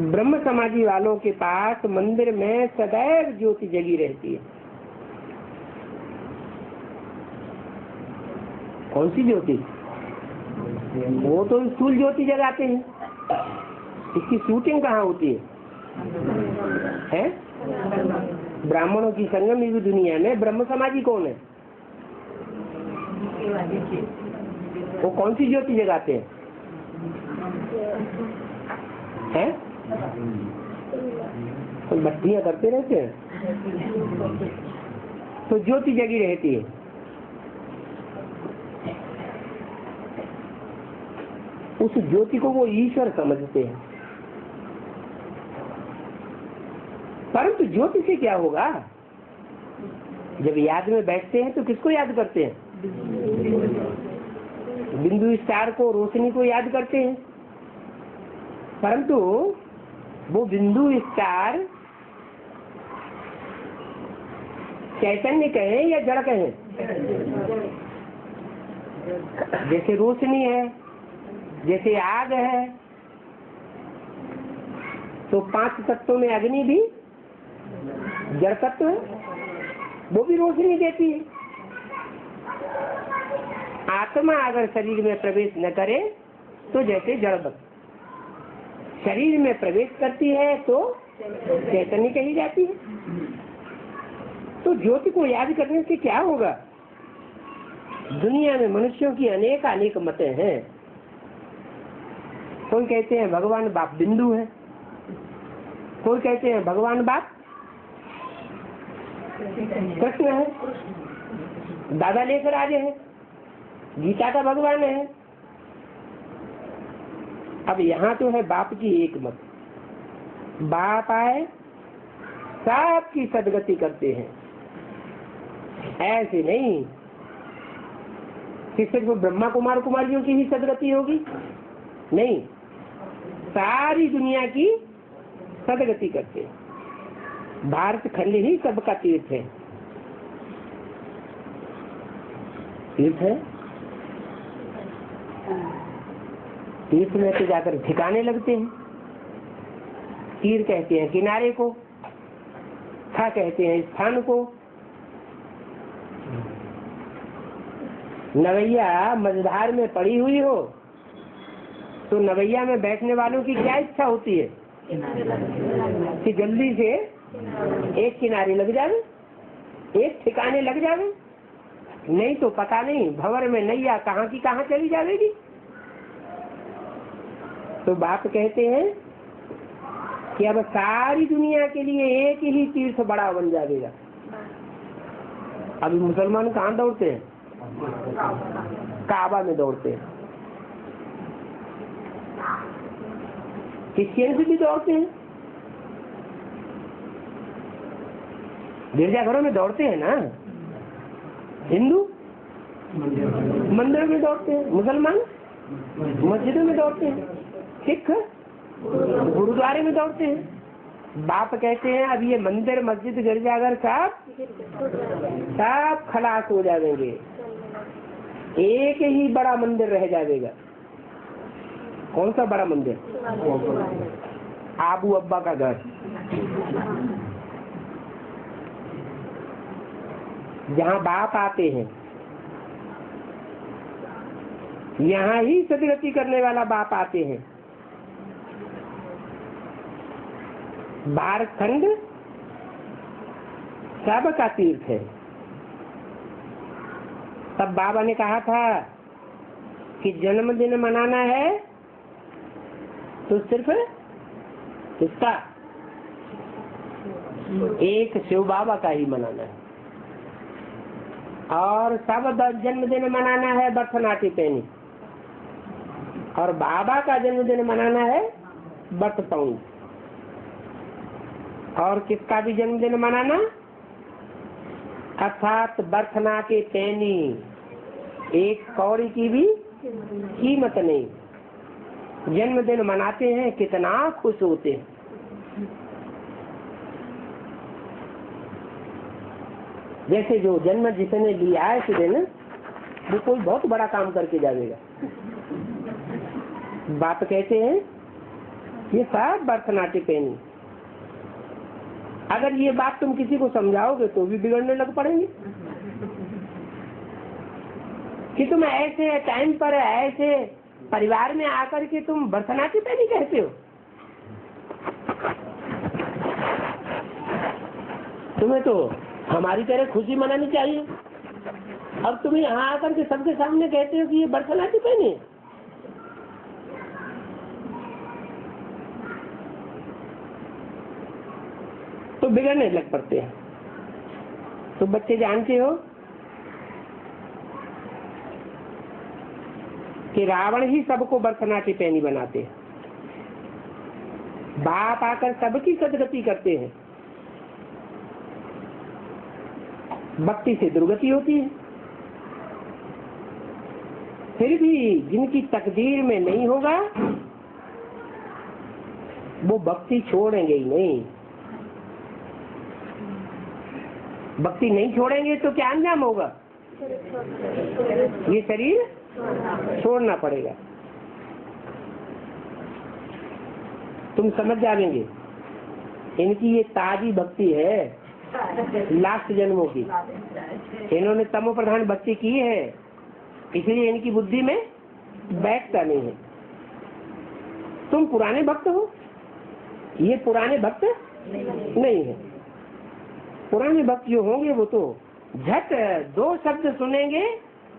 ब्रह्म समाधि वालों के पास मंदिर में सदैव ज्योति जगी रहती है। कौन सी ज्योति? वो तो स्थूल ज्योति जगाते हैं। इसकी शूटिंग कहाँ होती है? ब्राह्मणों की संगम युग दुनिया में ब्रह्म समाधि कौन है? वो कौन सी ज्योति जगाते हैं? तो बत्तियां करते रहते हैं तो ज्योति जगी रहती है। उस ज्योति को वो ईश्वर समझते हैं। परंतु ज्योति से क्या होगा? जब याद में बैठते हैं तो किसको याद करते हैं? बिंदु स्टार को, रोशनी को याद करते हैं। परंतु वो बिंदु स्टार चैतन्य कहें या जड़ कहें? जैसे रोशनी है, जैसे आग है, तो 5 तत्वों में अग्नि भी जड़ तत्व है, वो भी रोशनी देती है। आत्मा अगर शरीर में प्रवेश न करे तो जैसे जड़ शरीर में प्रवेश करती है तो चैतन्य कही जाती है। तो ज्योति को याद करने से क्या होगा? दुनिया में मनुष्यों की अनेक मतें हैं। कोई कहते हैं भगवान बाप बिंदु है, कोई कहते हैं भगवान बाप कृष्ण है, दादा लेकर आगे है, गीता का भगवान है। अब यहाँ तो है बाप की एक मत। बाप आए सबकी सदगति करते हैं, ऐसे नहीं कि सिर्फ ब्रह्मा कुमार कुमारियों की ही सदगति होगी, नहीं, सारी दुनिया की सदगति करते हैं। भारत खंड ही सबका तीर्थ है। तीर्थ है, तीर्थ में तो जाकर ठिकाने लगते हैं। तीर कहते हैं किनारे को, था कहते हैं स्थान को। नवैया मझधार में पड़ी हुई हो तो नवैया में बैठने वालों की क्या इच्छा होती है कि जल्दी से एक किनारे लग जावे, एक ठिकाने लग जावे, नहीं तो पता नहीं भंवर में नैया कहाँ की कहाँ चली जाएगी। तो बाप कहते हैं कि अब सारी दुनिया के लिए एक ही तीर्थ बड़ा बन जाएगा। अभी मुसलमान कहाँ दौड़ते हैं? काबा में दौड़ते हैं। क्रिश्चियन भी दौड़ते हैं, गिरजाघरों में दौड़ते हैं ना, हिंदू मंदिरों में दौड़ते हैं, मुसलमान मस्जिदों में दौड़ते हैं, सिख गुरुद्वारे में दौड़ते हैं। बाप कहते हैं अब ये मंदिर मस्जिद गिरजाघर सब खलास हो जाएंगे, एक ही बड़ा मंदिर रह जाएगा। कौन सा बड़ा मंदिर? आबू अब्बा का घर। जहाँ बाप आते हैं, यहाँ ही सदगति करने वाला बाप आते हैं। बारखंड सबका तीर्थ है। तब बाबा ने कहा था कि जन्मदिन मनाना है तो सिर्फ इसका एक शिव बाबा का ही मनाना है, और सब जन्मदिन मनाना है बर्थनाटी पैनी, और बाबा का जन्मदिन मनाना है बर्थ पाउंड। और किसका भी जन्मदिन मनाना, अर्थात बर्थना के पैनी, एक कौड़ी की भी कीमत नहीं। जन्मदिन मनाते हैं, कितना खुश होते हैं। जैसे जो जन्म जिसने लिया है इस दिन, वो कोई बहुत बड़ा काम करके जाएगा। बाप कहते हैं ये सब बर्थनाटी पैनी। अगर ये बात तुम किसी को समझाओगे तो भी बिगड़ने लग पड़ेंगे कि तुम ऐसे टाइम पर ऐसे परिवार में आकर के तुम बर्थनाटी पैनी कहते हो। तुम्हें तो हमारी तरह खुशी मनानी चाहिए, अब तुम यहाँ आकर के सबके सामने कहते हो कि ये बर्थनाटी पैनी है। तो बिगड़ने लग पड़ते हैं। तो बच्चे जानते हो कि रावण ही सबको बर्थनाटी पैनी बनाते हैं। बाप आकर सबकी सदगति करते हैं। भक्ति से दुर्गति होती है। फिर भी जिनकी तकदीर में नहीं होगा वो भक्ति छोड़ेंगे ही नहीं। भक्ति नहीं छोड़ेंगे तो क्या अंजाम होगा? ये शरीर छोड़ना पड़ेगा। तुम समझ जाएंगे इनकी ये ताजी भक्ति है, लास्ट जन्मों की। इन्होंने तमो प्रधान भक्ति की है, इसलिए इनकी बुद्धि में बैठता नहीं है। तुम पुराने भक्त हो, ये पुराने भक्त नहीं है। पुराने भक्त जो होंगे वो तो झट दो शब्द सुनेंगे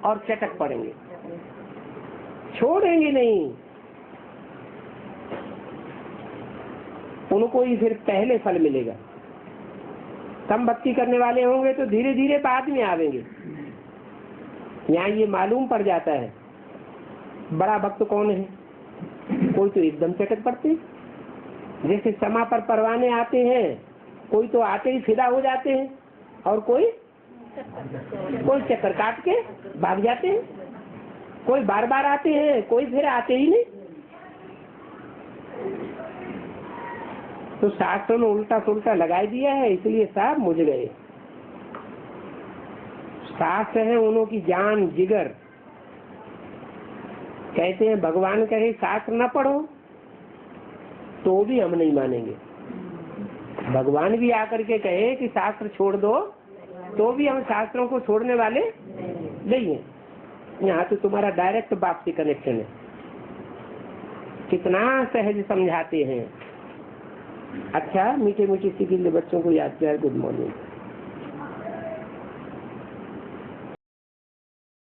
और चटक पड़ेंगे, छोड़ेंगे नहीं। उनको ही फिर पहले फल मिलेगा। कम भक्ति करने वाले होंगे तो धीरे धीरे बाद में आवेंगे। यहाँ ये मालूम पड़ जाता है बड़ा भक्त कौन है। कोई तो एकदम चटक पड़ते, जैसे समा पर परवाने आते हैं, कोई तो आते ही फिदा हो जाते हैं, और कोई चक्कर काट के भाग जाते हैं, कोई बार बार आते हैं, कोई फिर आते ही नहीं। तो शास्त्रों में उल्टा सुल्टा लगाई दिया है, इसलिए सब मुझ गए। शास्त्र है उन्हों की जान जिगर। कहते हैं भगवान कहे शास्त्र न पढ़ो तो भी हम नहीं मानेंगे। भगवान भी आकर के कहे कि शास्त्र छोड़ दो तो भी हम शास्त्रों को छोड़ने वाले नहीं है। यहाँ तो तुम्हारा डायरेक्ट बाप से कनेक्शन है। कितना सहज समझाते हैं। अच्छा, मीठे मीठे सी बच्चों को याद किया। Good morning.